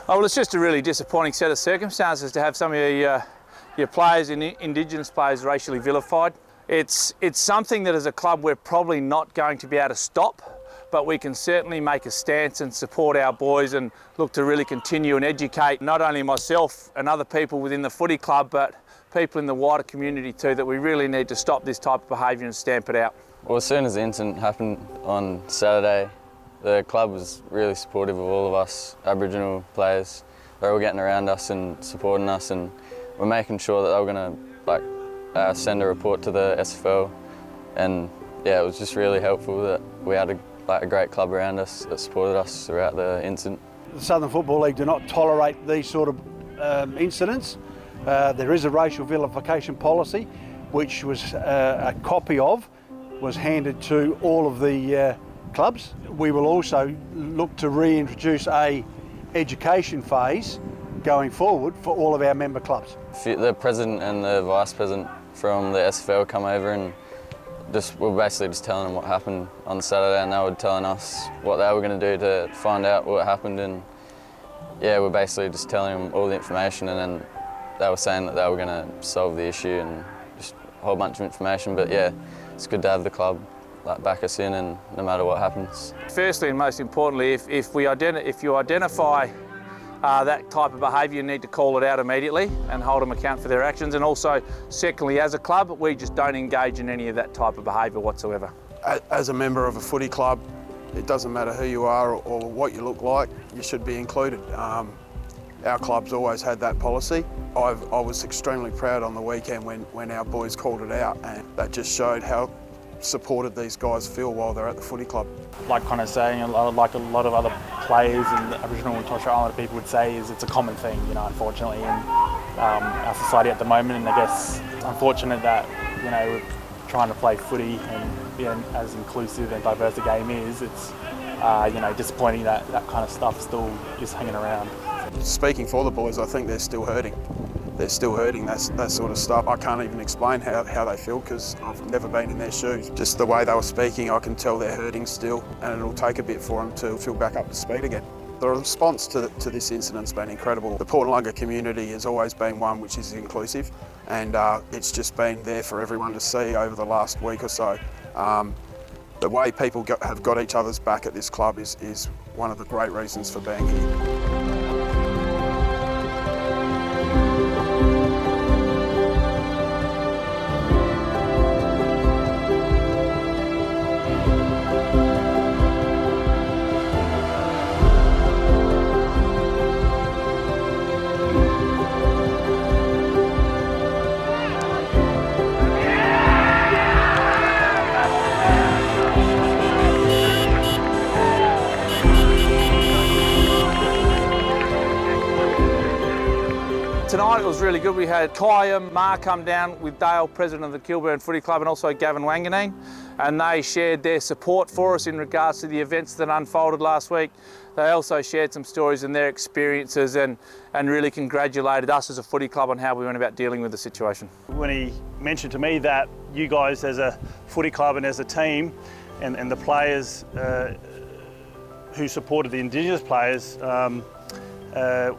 Oh, well, it's just a really disappointing set of circumstances to have some of your players, Indigenous players, racially vilified. It's something that as a club we're probably not going to be able to stop, but we can certainly make a stance and support our boys and look to really continue and educate not only myself and other people within the footy club, but people in the wider community too, that we really need to stop this type of behaviour and stamp it out. Well, as soon as the incident happened on Saturday, the club was really supportive of all of us Aboriginal players. They were all getting around us and supporting us, and we're making sure that they were going to send a report to the SFL. And yeah, it was just really helpful that we had a great club around us that supported us throughout the incident. The Southern Football League do not tolerate these sort of incidents. There is a racial vilification policy, which was a copy of, was handed to all of the clubs. We will also look to reintroduce a education phase going forward for all of our member clubs. The president and the vice president from the SFL come over and we're basically just telling them what happened on Saturday, and they were telling us what they were going to do to find out what happened. And yeah, we're basically just telling them all the information, and then they were saying that they were going to solve the issue and just a whole bunch of information. But yeah, it's good to have the club back us in, and no matter what happens. Firstly and most importantly, if you identify that type of behaviour, you need to call it out immediately and hold them account for their actions. And also, secondly, as a club, we just don't engage in any of that type of behaviour whatsoever. As a member of a footy club, it doesn't matter who you are or what you look like, you should be included. Our club's always had that policy. I was extremely proud on the weekend when our boys called it out, and that just showed how supported these guys feel while they're at the footy club. Like kind of saying, like a lot of other players and the Aboriginal and Torres Strait Islander people would say, is it's a common thing, you know, unfortunately, in our society at the moment. And I guess it's unfortunate that, you know, we're trying to play footy and be as inclusive and diverse the game is. It's you know, disappointing that that kind of stuff still is hanging around. Speaking for the boys, I think they're still hurting. They're still hurting, that sort of stuff. I can't even explain how they feel, because I've never been in their shoes. Just the way they were speaking, I can tell they're hurting still, and it'll take a bit for them to feel back up to speed again. The response to this incident's been incredible. The Port Lunga community has always been one which is inclusive, and it's just been there for everyone to see over the last week or so. The way people have got each other's back at this club is one of the great reasons for being here. Tonight it was really good. We had Kaya Ma come down with Dale, president of the Kilburn Footy Club, and also Gavin Wanganeen, and they shared their support for us in regards to the events that unfolded last week. They also shared some stories and their experiences and really congratulated us as a footy club on how we went about dealing with the situation. When he mentioned to me that you guys as a footy club and as a team and the players who supported the Indigenous players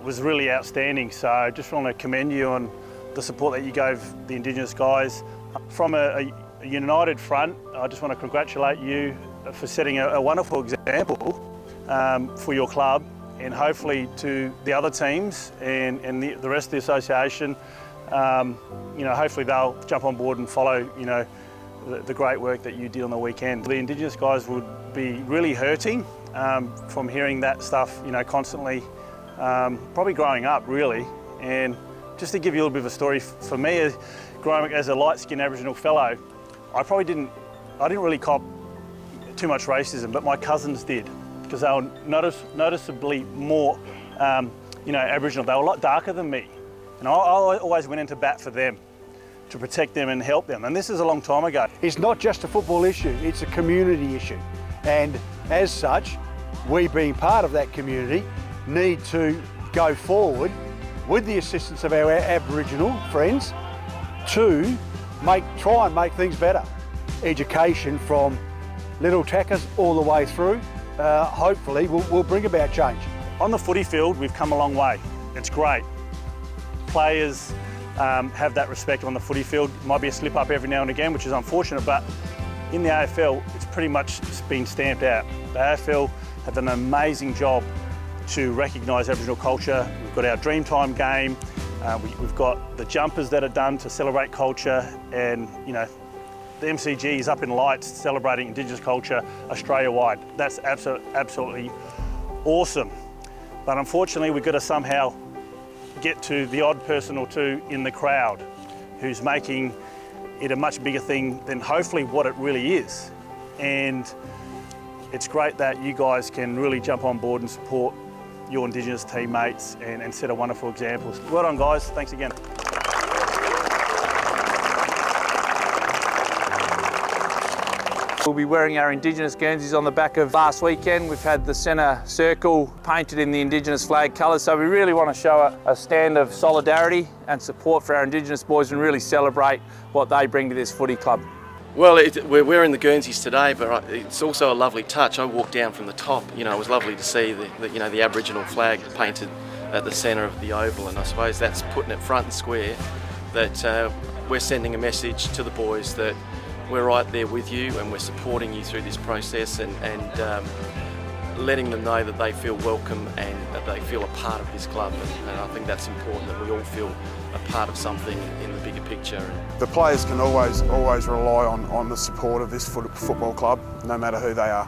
was really outstanding. So I just want to commend you on the support that you gave the Indigenous guys. From a united front, I just want to congratulate you for setting a wonderful example for your club, and hopefully to the other teams and the rest of the association. You know, hopefully they'll jump on board and follow, you know, the great work that you did on the weekend. The Indigenous guys would be really hurting from hearing that stuff, you know, constantly. Probably growing up, really. And just to give you a little bit of a story, for me, growing up as a light-skinned Aboriginal fellow, I didn't really cop too much racism, but my cousins did, because they were noticeably more, you know, Aboriginal. They were a lot darker than me, and I always went into bat for them, to protect them and help them. And this is a long time ago. It's not just a football issue, it's a community issue. And as such, we being part of that community, need to go forward with the assistance of our Aboriginal friends to try and make things better. Education from little tackers all the way through, hopefully will bring about change. On the footy field, we've come a long way. It's great. Players have that respect on the footy field. Might be a slip up every now and again, which is unfortunate, but in the AFL, it's pretty much been stamped out. The AFL have done an amazing job to recognise Aboriginal culture. We've got our Dreamtime game. We've got the jumpers that are done to celebrate culture, and you know, the MCG is up in lights celebrating Indigenous culture Australia-wide. That's absolutely awesome. But unfortunately, we've got to somehow get to the odd person or two in the crowd who's making it a much bigger thing than hopefully what it really is. And it's great that you guys can really jump on board and support your Indigenous teammates and set a wonderful example. Well done, guys. Thanks again. We'll be wearing our Indigenous Guernseys on the back of last weekend. We've had the centre circle painted in the Indigenous flag colours, so we really want to show a stand of solidarity and support for our Indigenous boys and really celebrate what they bring to this footy club. Well, we're wearing the Guernseys today, but it's also a lovely touch. I walked down from the top. You know, it was lovely to see the Aboriginal flag painted at the centre of the oval, and I suppose that's putting it front and square that we're sending a message to the boys that we're right there with you and we're supporting you through this process, and letting them know that they feel welcome and that they feel a part of this club. And I think that's important, that we all feel a part of something in the bigger picture. The players can always rely on the support of this football club, no matter who they are.